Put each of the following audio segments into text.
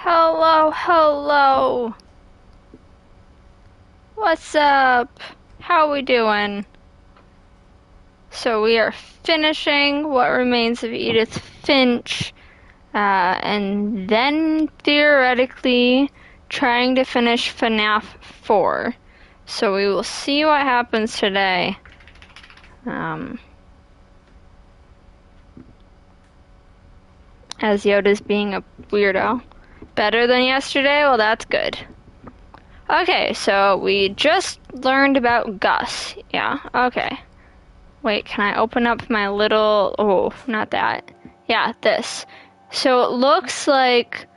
Hello, hello. What's up? How we doing? So we are finishing What Remains of Edith Finch, and then theoretically trying to finish FNAF 4. So we will see what happens today. As Yoda's being a weirdo. Better than yesterday? Well, that's good. Okay, so we just learned about Gus. Yeah, okay. Wait, can I open up my little... Oh, not that. Yeah, this. So it looks like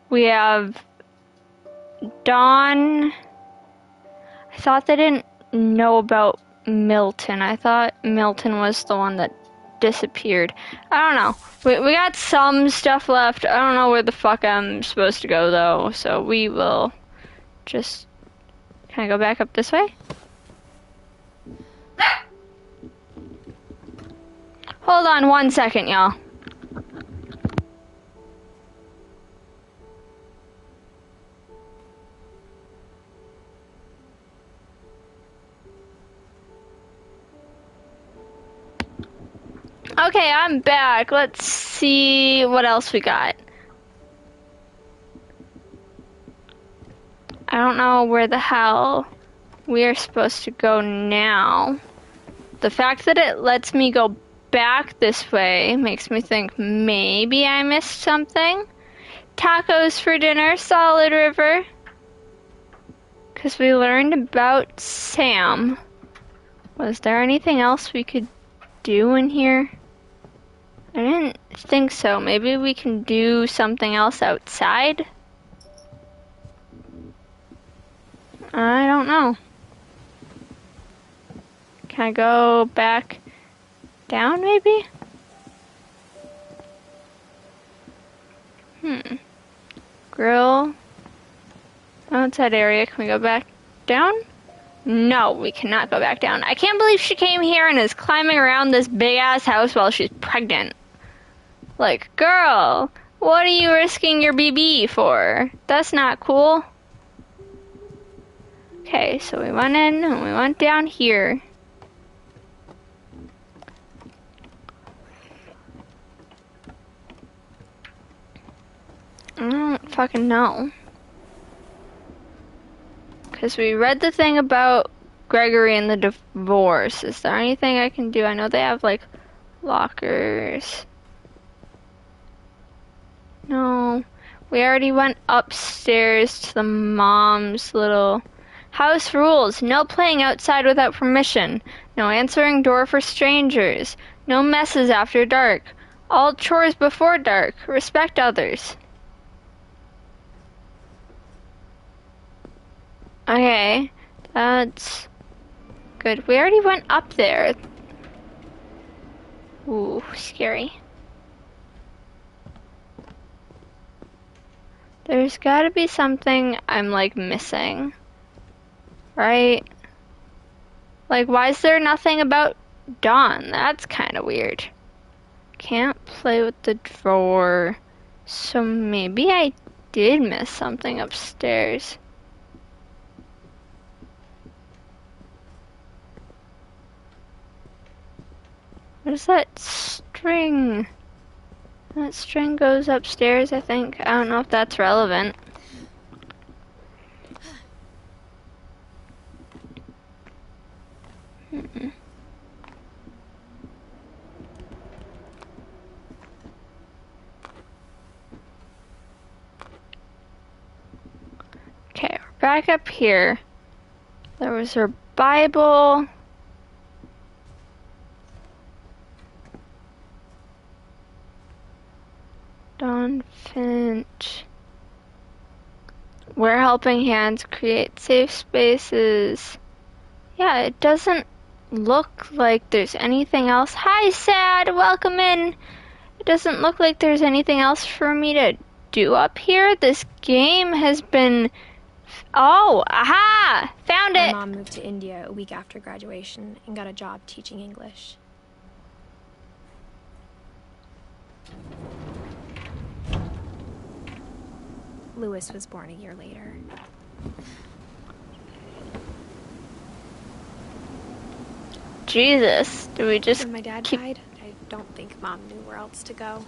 we have Dawn. I thought they didn't know about Milton. I thought Milton was the one that disappeared. I don't know. We got some stuff left. I don't know where the fuck I'm supposed to go, though. So we will just... Can I go back up this way? Hold on 1 second, y'all. Okay, I'm back. Let's see what else we got. I don't know where the hell we are supposed to go now. The fact that it lets me go back this way makes me think maybe I missed something. Tacos for dinner, Solid River. Because we learned about Sam. Was there anything else we could do in here? I didn't think so. Maybe we can do something else outside? I don't know. Can I go back down, maybe? Grill. Outside area. Can we go back down? No, we cannot go back down. I can't believe she came here and is climbing around this big-ass house while she's pregnant. Like, girl, what are you risking your BB for? That's not cool. Okay, so we went in and we went down here. I don't fucking know. Because we read the thing about Gregory and the divorce. Is there anything I can do? I know they have, like, lockers. No. We already went upstairs to the mom's little... House rules. No playing outside without permission. No answering door for strangers. No messes after dark. All chores before dark. Respect others. Okay, that's good. We already went up there. Ooh, scary. There's gotta be something I'm, like, missing. Right? Like, why is there nothing about Dawn? That's kind of weird. Can't play with the drawer. So maybe I did miss something upstairs. What is that string? That string goes upstairs, I think. I don't know if that's relevant. Okay, we're back up here. There was her Bible. Dawn Finch. We're helping hands create safe spaces. Yeah, it doesn't look like there's anything else. Hi, Sad. Welcome in. It doesn't look like there's anything else for me to do up here. This game has been... Oh, aha! Found it! My mom moved to India a week after graduation and got a job teaching English. Lewis was born a year later. Jesus, do we just When my dad died, I don't think Mom knew where else to go.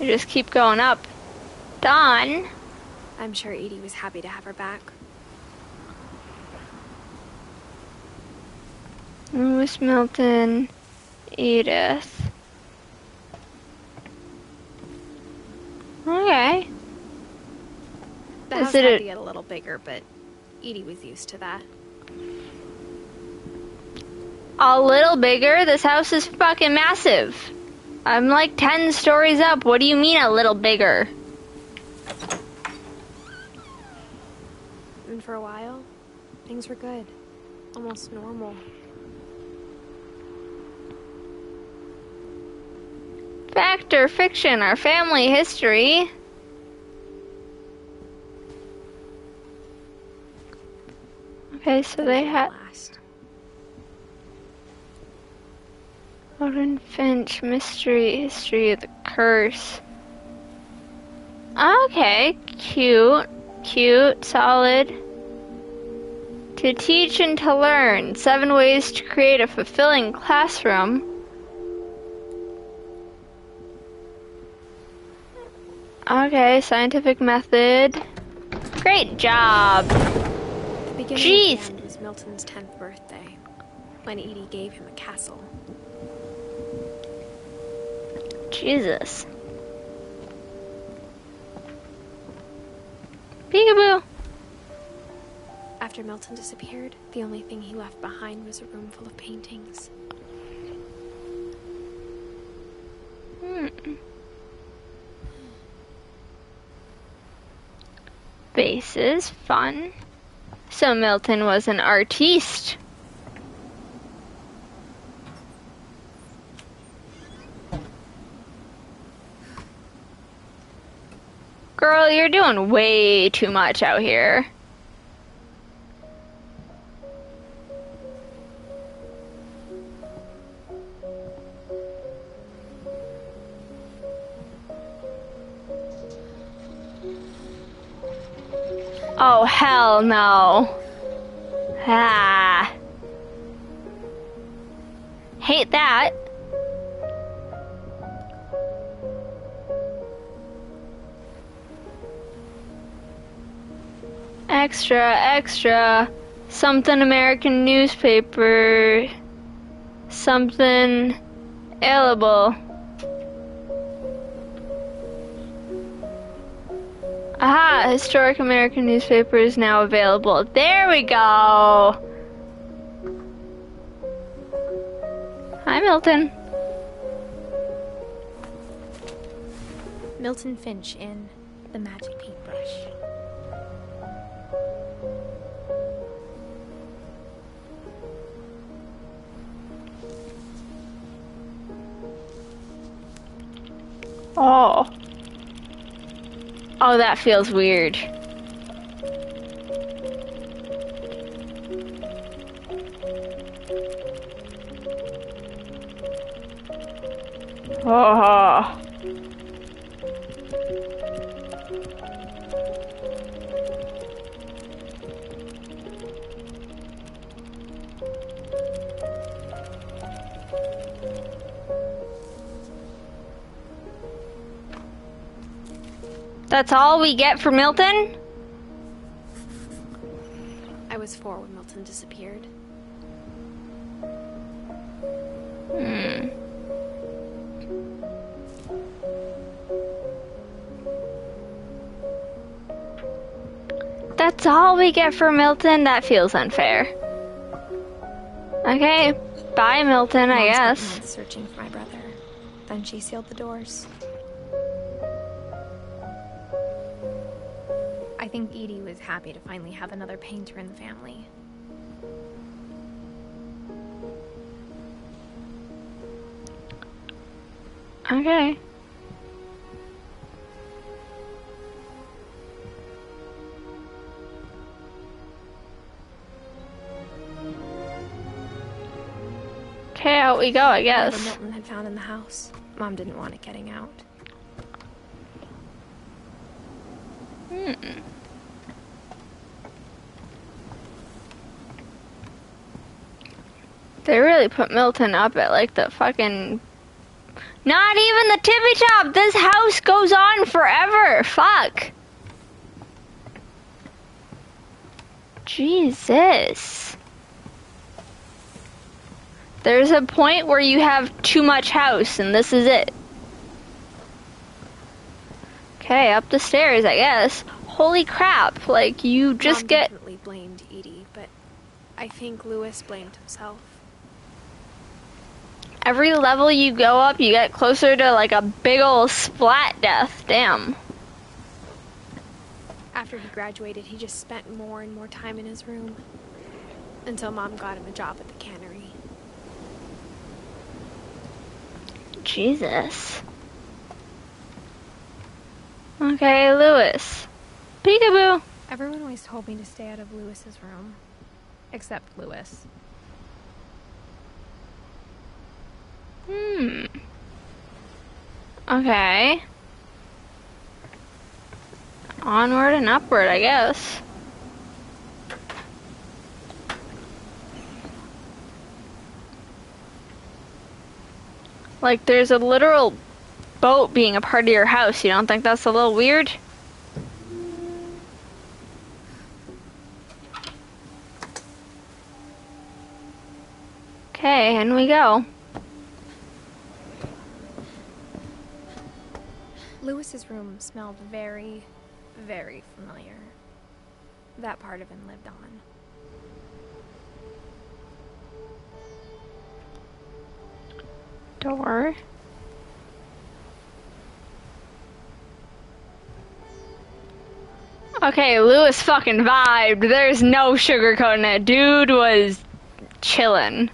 we just keep going up? Dawn? I'm sure Edie was happy to have her back. Lewis, Milton, Edith. Okay. The house had to get a little bigger, but Edie was used to that. A little bigger? This house is fucking massive. I'm like 10 stories up. What do you mean a little bigger? And for a while, things were good. Almost normal. Fact or fiction? Our family history. Okay, so they had Finch, mystery, history of the curse. Okay, cute, solid. To teach and to learn. 7 ways to create a fulfilling classroom. Okay, scientific method. Great job. The beginning Jeez. of the end was Milton's 10th birthday, when Edie gave him a castle. Jesus. Peekaboo. After Milton disappeared, the only thing he left behind was a room full of paintings. Vases, fun. So Milton was an artiste. Girl, you're doing way too much out here. Oh, hell no. Ah. Hate that. Extra. Something American newspaper. Something available. Aha! Historic American newspaper is now available. There we go! Hi, Milton. Milton Finch in The Magic Paintbrush. Oh. Oh, that feels weird. Oh. That's all we get for Milton? I was 4 when Milton disappeared. That's all we get for Milton? That feels unfair. Okay, bye Milton, I guess. Spent months searching for my brother. Then she sealed the doors. I think Edie was happy to finally have another painter in the family. Okay. Okay, out we go, I guess. Whatever Milton had found in the house, Mom didn't want it getting out. They really put Milton up at like the fucking... Not even the tippy top! This house goes on forever! Fuck! Jesus. There's a point where you have too much house, and this is it. Okay, up the stairs, I guess. Holy crap, like, you just Mom get... definitely blamed Edie, but I think Lewis blamed himself. Every level you go up, you get closer to, like, a big ol' splat death. Damn. After he graduated, he just spent more and more time in his room. Until Mom got him a job at the cannery. Jesus. Okay, Lewis. Peekaboo. Everyone always told me to stay out of Lewis's room. Except Lewis. Okay. Onward and upward, I guess. Like, there's a literal boat being a part of your house. You don't think that's a little weird? Okay, in we go. Lewis's room smelled very, very familiar. That part of him lived on. Door. Okay, Lewis fucking vibed. There's no sugarcoating it. Dude was chillin'.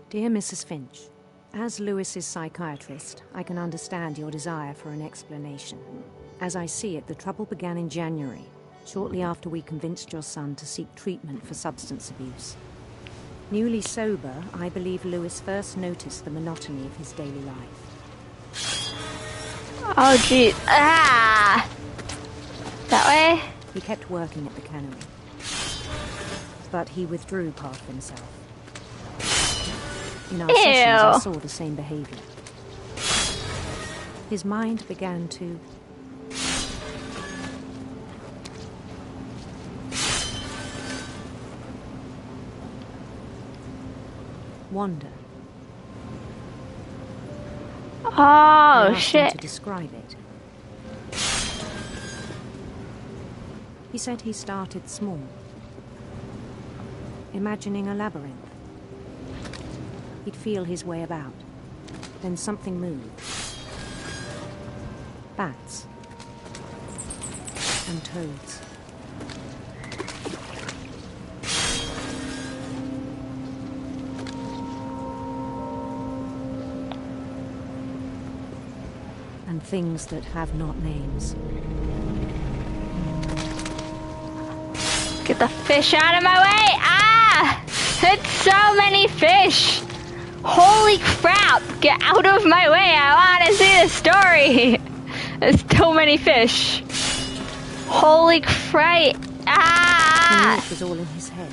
Dear Mrs. Finch, as Lewis's psychiatrist, I can understand your desire for an explanation. As I see it, the trouble began in January, shortly after we convinced your son to seek treatment for substance abuse. Newly sober, I believe Lewis first noticed the monotony of his daily life. Oh, gee. Ah! That way? He kept working at the cannery, but he withdrew part of himself. In our sessions, I saw the same behavior. His mind began to wander. Oh, shit. To describe it. He said he started small, imagining a labyrinth. He'd feel his way about. Then something moved. Bats. And toads. And things that have not names. Get the fish out of my way! Ah! It's so many fish! Holy crap! Get out of my way! I want to see the story! There's so many fish. Holy crap! Ah! It was all in his head.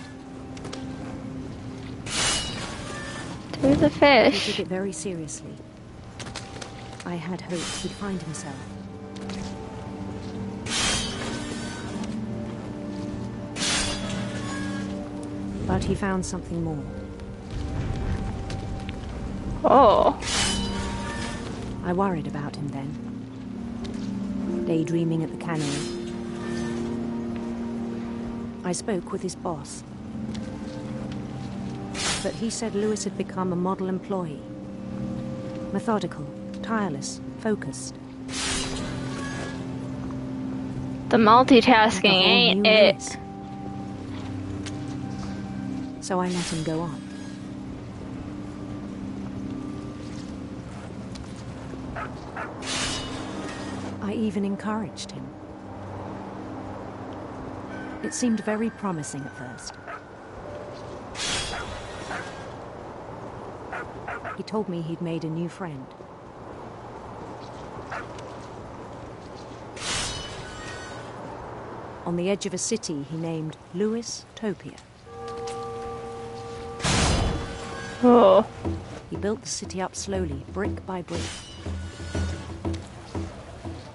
To the fish. He took it very seriously. I had hoped he'd find himself. But he found something more. Oh. I worried about him then. Daydreaming at the cannery. I spoke with his boss. But he said Lewis had become a model employee. Methodical, tireless, focused. The multitasking ain't it. So I let him go on. I even encouraged him. It seemed very promising at first. He told me he'd made a new friend. On the edge of a city he named Lewis Topia. Oh. He built the city up slowly, brick by brick.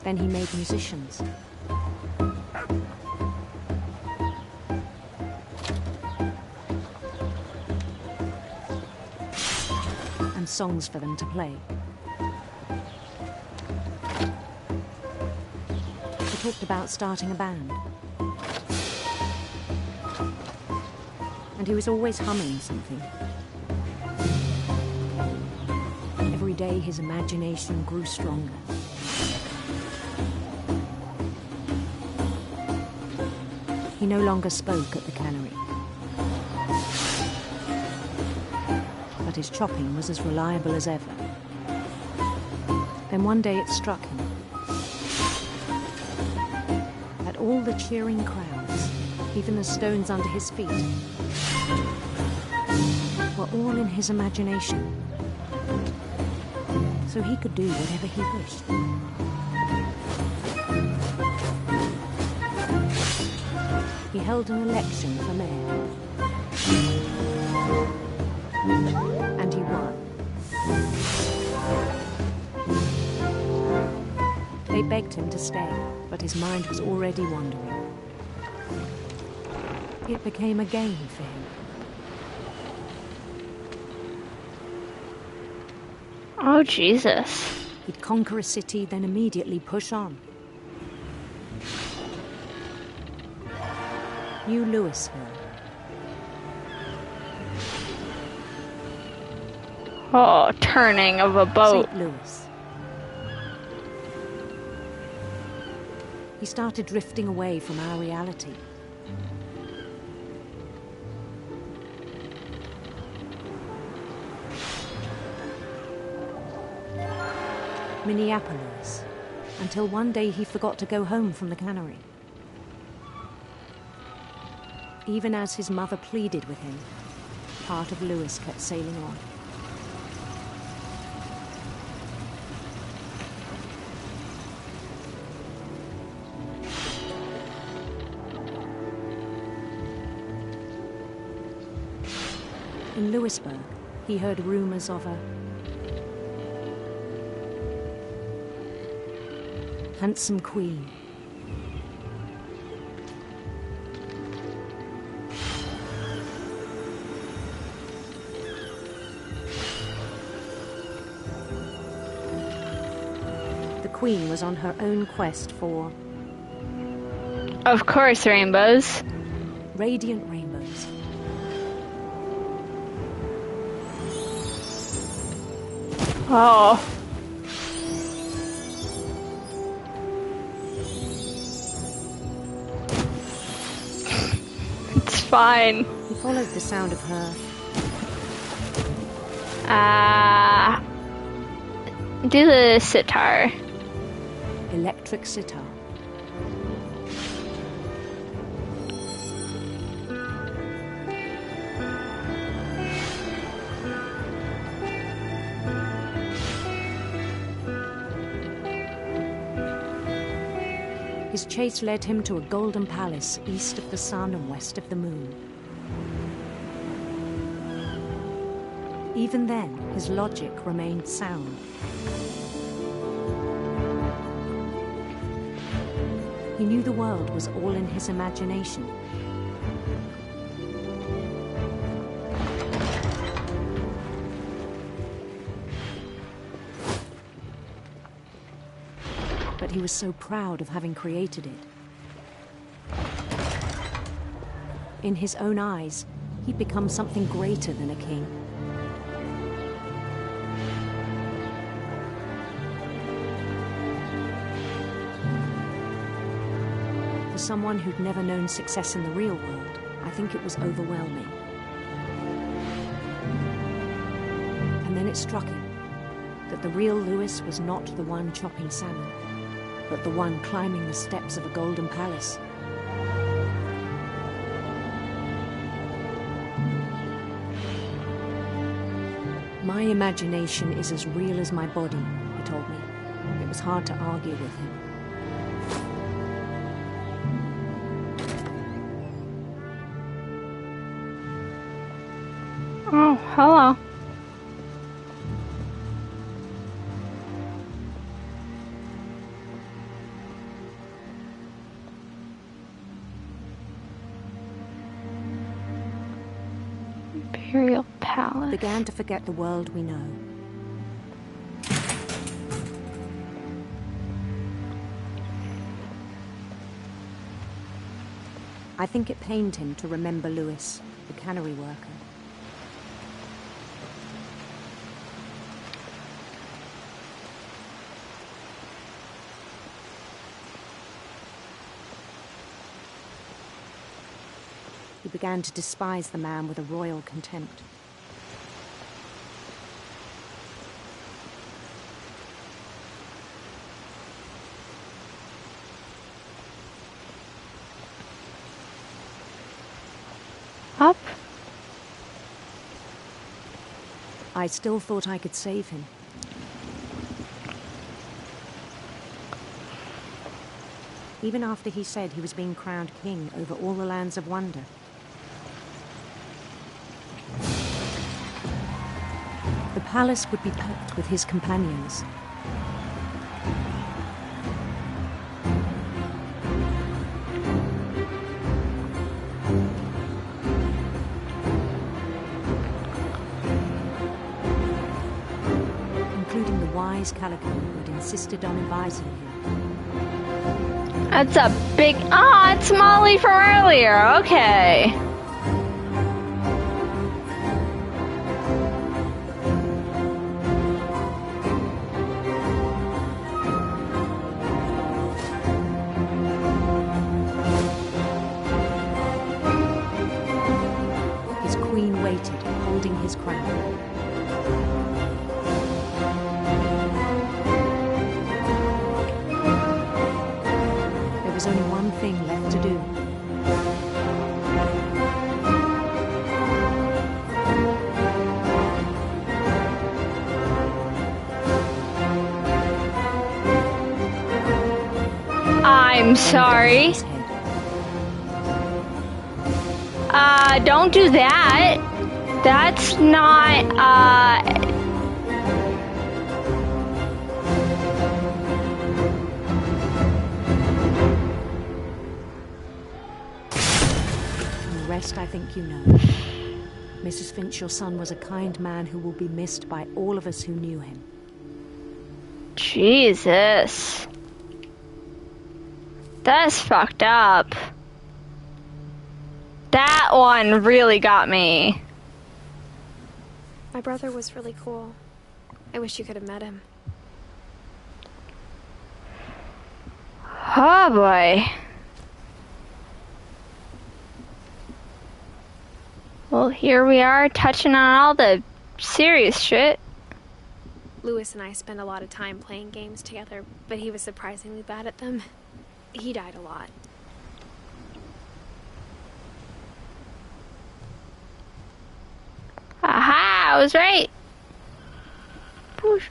Then he made musicians. And songs for them to play. He talked about starting a band. And he was always humming something. Every day his imagination grew stronger. He no longer spoke at the cannery. But his chopping was as reliable as ever. Then one day it struck him that all the cheering crowds, even the stones under his feet, were all in his imagination. So he could do whatever he wished. He held an election for mayor. And he won. They begged him to stay, but his mind was already wandering. It became a game for him. Oh, Jesus. He'd conquer a city, then immediately push on. New Louisville. Oh, turning of a boat. St. Louis. He started drifting away from our reality. Minneapolis, until one day he forgot to go home from the cannery. Even as his mother pleaded with him, part of Lewis kept sailing on. In Lewisburg, he heard rumors of a handsome queen. The queen was on her own quest for Of course, rainbows. radiant rainbows. Oh. It's fine. He followed the sound of her Do the sitar. electric sitar. His chase led him to a golden palace east of the sun and west of the moon. Even then, his logic remained sound. He knew the world was all in his imagination. But he was so proud of having created it. In his own eyes, he'd become something greater than a king. For someone who'd never known success in the real world, I think it was overwhelming. And then it struck him that the real Lewis was not the one chopping salmon, but the one climbing the steps of a golden palace. My imagination is as real as my body, he told me. It was hard to argue with him. Oh, hello. Imperial Palace. Began to forget the world we know. I think it pained him to remember Lewis, the cannery worker. He began to despise the man with a royal contempt. Up? I still thought I could save him. Even after he said he was being crowned king over all the lands of wonder. The palace would be packed with his companions. Including the wise Calico who had insisted on advising him. That's a big... Ah, it's Molly from earlier. Okay. His queen waited, holding his crown. There was only one thing left to do. I'm sorry. His head. Don't do that. That's not, And the rest I think you know. Mrs. Finch, your son was a kind man who will be missed by all of us who knew him. Jesus. That's fucked up. That one really got me. My brother was really cool. I wish you could have met him. Oh boy. Well, here we are touching on all the serious shit. Lewis and I spent a lot of time playing games together, but he was surprisingly bad at them. He died a lot. Aha, I was right. Whoosh.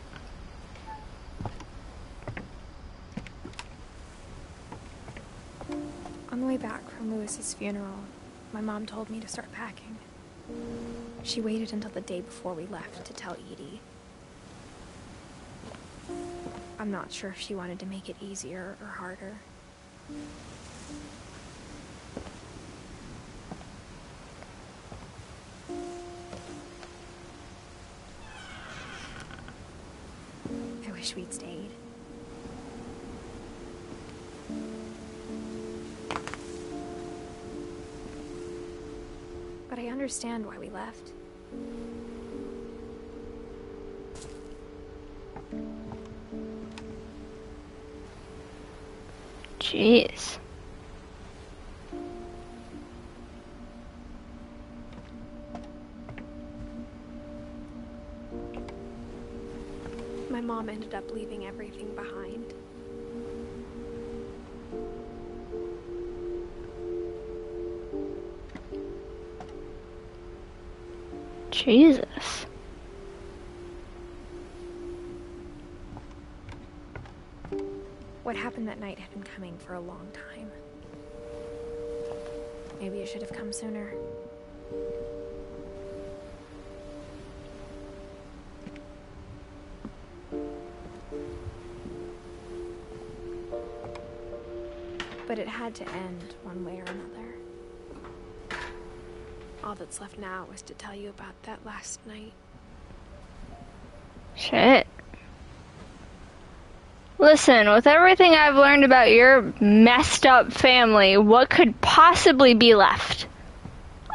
On the way back from Lewis's funeral, my mom told me to start packing. She waited until the day before we left to tell Edie. I'm not sure if she wanted to make it easier or harder. I wish we'd stayed. But I understand why we left. Jeez. My mom ended up leaving everything behind. Jesus. What happened that night had been coming for a long time. Maybe it should have come sooner. But it had to end one way or another. All that's left now is to tell you about that last night. Shit. Listen, with everything I've learned about your messed up family, what could possibly be left?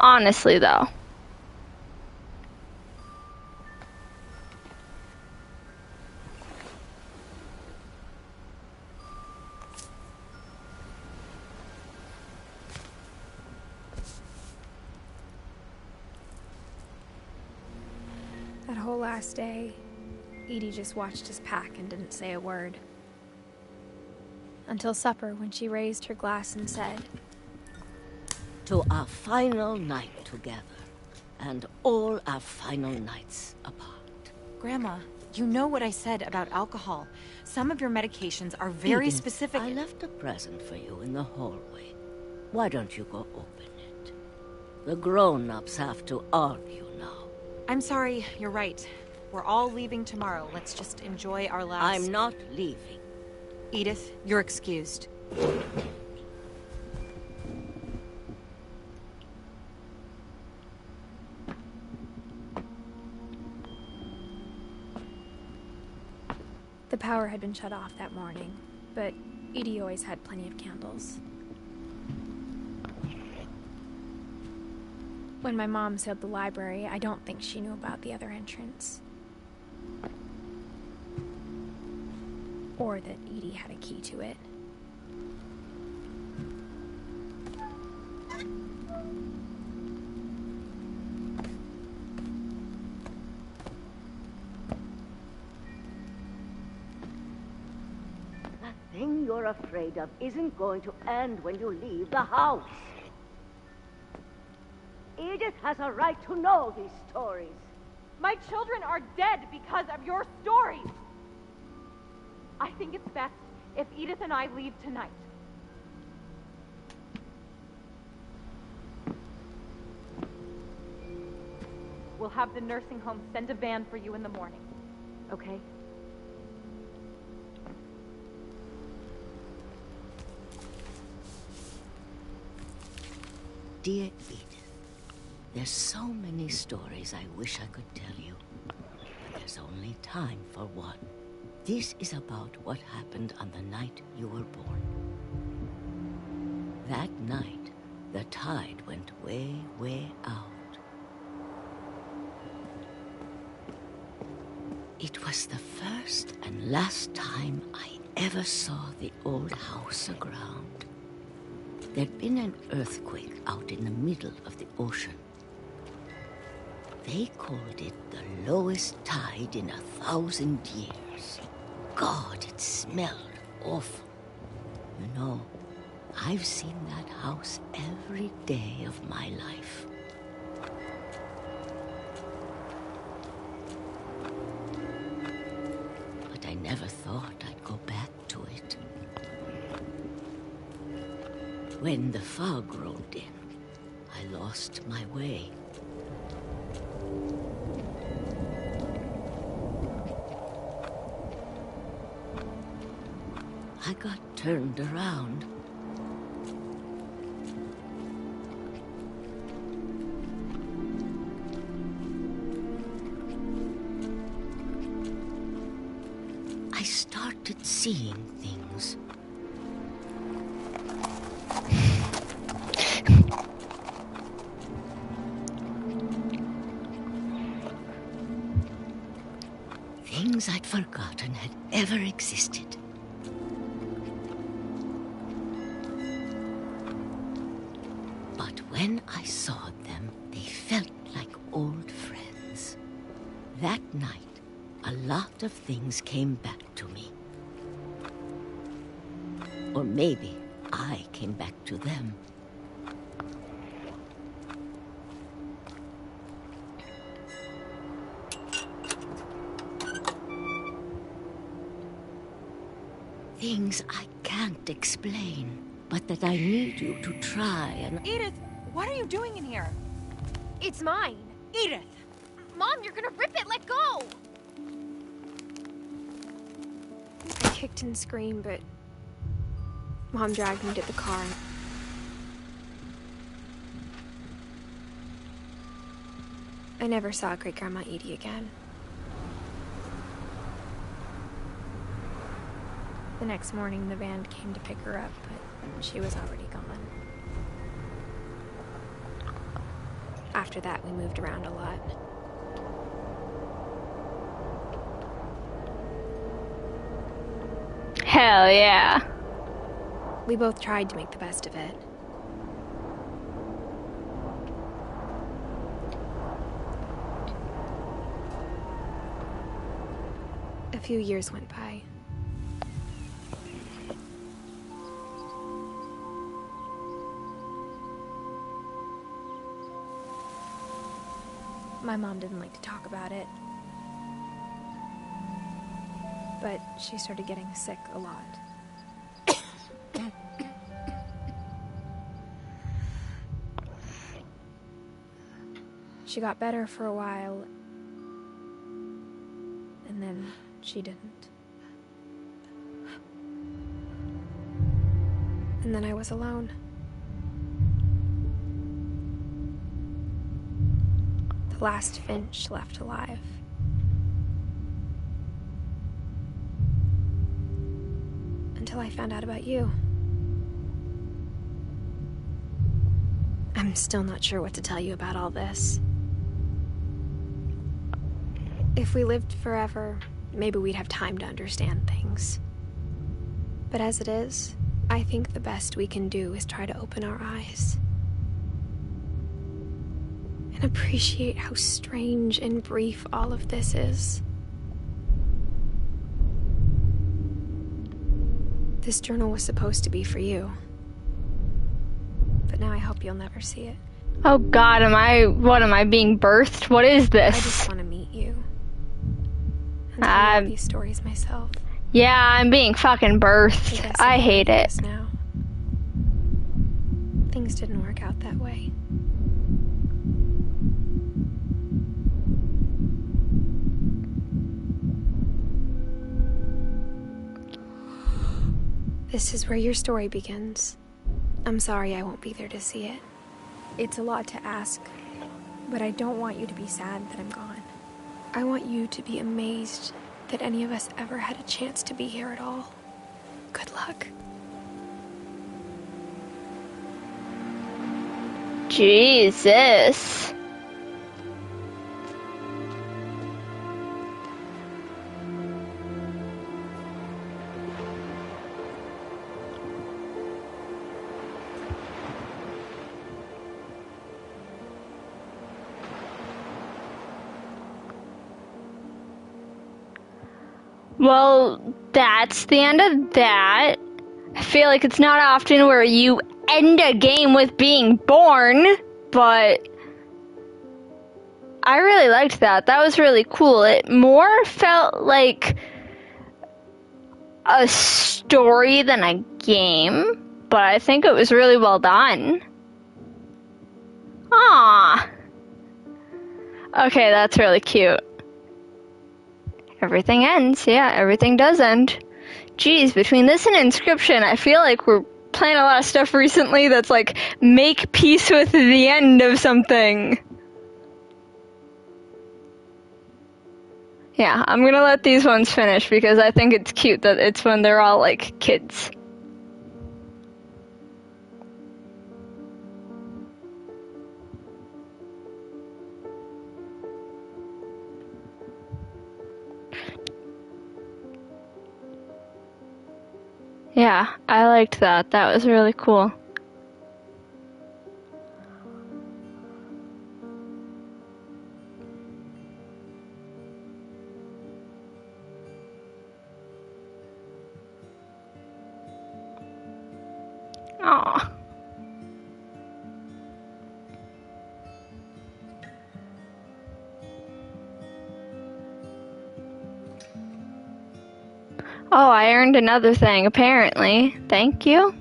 Honestly, though. That whole last day, Edie just watched us pack and didn't say a word. Until supper, when she raised her glass and said, "To our final night together, and all our final nights apart." Grandma, you know what I said about alcohol. Some of your medications are very Edith, specific. I left a present for you in the hallway. Why don't you go open it? The grown-ups have to argue now. I'm sorry, you're right. We're all leaving tomorrow. Let's just enjoy our last... I'm not leaving. Edith, you're excused. the power had been shut off that morning, but Edie always had plenty of candles. When my mom sealed the library, I don't think she knew about the other entrance. Or that Edie had a key to it. The thing you're afraid of isn't going to end when you leave the house. Edith has a right to know these stories. My children are dead because of your stories. I think it's best if Edith and I leave tonight. We'll have the nursing home send a van for you in the morning, okay? Dear Edith, there's so many stories I wish I could tell you, but there's only time for one. This is about what happened on the night you were born. That night, the tide went way, way out. It was the first and last time I ever saw the old house aground. There'd been an earthquake out in the middle of the ocean. They called it the lowest tide in 1,000 years. God, it smelled awful. You know, I've seen that house every day of my life. But I never thought I'd go back to it. When the fog rolled in, I lost my way. I got turned around. I started seeing things. Things I'd forgotten had ever existed. But when I saw them, they felt like old friends. That night, a lot of things came back to me. Or maybe I came back to them. Things I can't explain, but that I need you to try and... Edith, what are you doing in here? It's mine. Edith! Mom, you're gonna rip it! Let go! I kicked and screamed, but Mom dragged me to the car. I never saw Great-Grandma Edie again. The next morning, the van came to pick her up, but she was already gone. After that, we moved around a lot. Hell yeah. We both tried to make the best of it. A few years went by. My mom didn't like to talk about it, but she started getting sick a lot. She got better for a while, and then she didn't. And then I was alone. The last Finch left alive. Until I found out about you. I'm still not sure what to tell you about all this. If we lived forever, maybe we'd have time to understand things. But as it is, I think the best we can do is try to open our eyes. And appreciate how strange and brief all of this is. This journal was supposed to be for you. But now I hope you'll never see it. Oh god, what am I being birthed? What is I this? just want to meet you. And tell you all these stories myself. Yeah, I'm being fucking birthed. guess I I'm hate doing it. this now. Things didn't work out that way. This is where your story begins. I'm sorry I won't be there to see it. It's a lot to ask, but I don't want you to be sad that I'm gone. I want you to be amazed that any of us ever had a chance to be here at all. Good luck. Jesus. Well, that's the end of that. I feel like it's not often where you end a game with being born, but I really liked that. That was really cool. It more felt like a story than a game, but I think it was really well done. Aww. Okay, that's really cute. Everything ends. Yeah, everything does end. Geez, between this and Inscription, I feel like we're playing a lot of stuff recently that's like, make peace with the end of something. Yeah, I'm gonna let these ones finish because I think it's cute that it's when they're all like kids. Yeah, I liked that. That was really cool. Aw. Oh, I earned another thing, apparently. Thank you.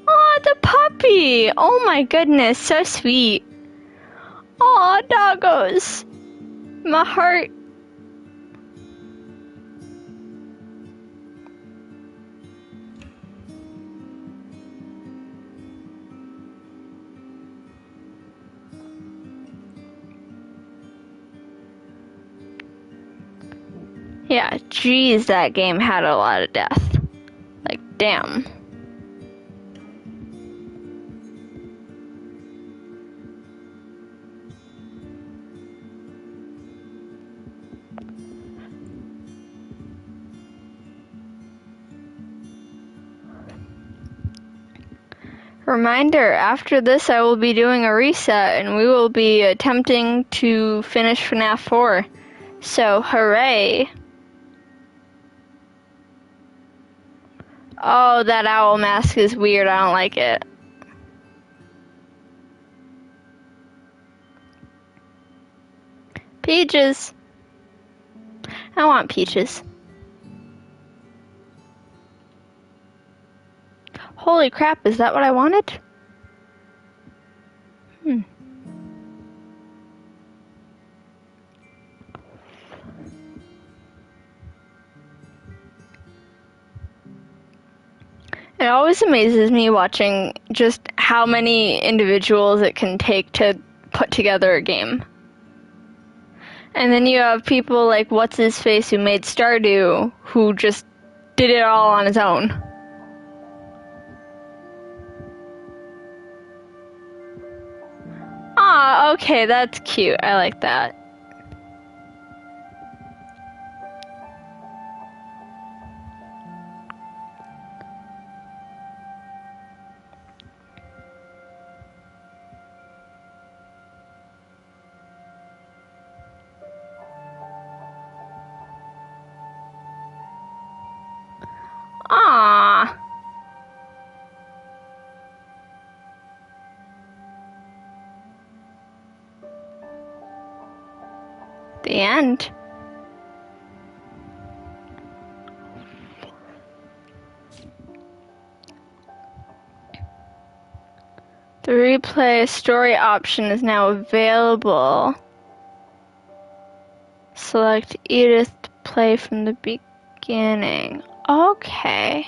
Oh, the puppy! Oh my goodness, so sweet. Oh, doggos. My heart. Yeah, geez, that game had a lot of death. Like, damn. Reminder, after this I will be doing a reset and we will be attempting to finish FNAF 4. So, hooray. Oh, that owl mask is weird. I don't like it. Peaches. I want peaches. Holy crap, is that what I wanted? It always amazes me watching just how many individuals it can take to put together a game. And then you have people like What's-His-Face who made Stardew, who just did it all on his own. Ah, okay, that's cute. I like that. Ah. The end. The replay story option is now available. Select Edith to play from the beginning. Okay.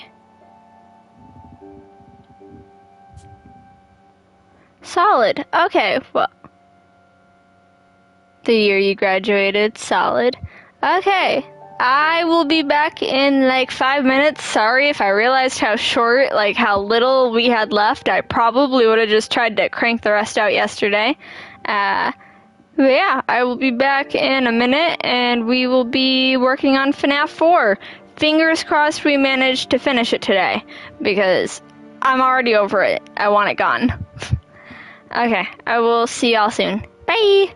Solid. Okay, well. The year you graduated. Solid. Okay. I will be back in like 5 minutes. Sorry if I realized how short, like how little we had left. I probably would have just tried to crank the rest out yesterday. But yeah, I will be back in a minute and we will be working on FNAF 4. Fingers crossed we managed to finish it today because I'm already over it. I want it gone. Okay, I will see y'all soon. Bye!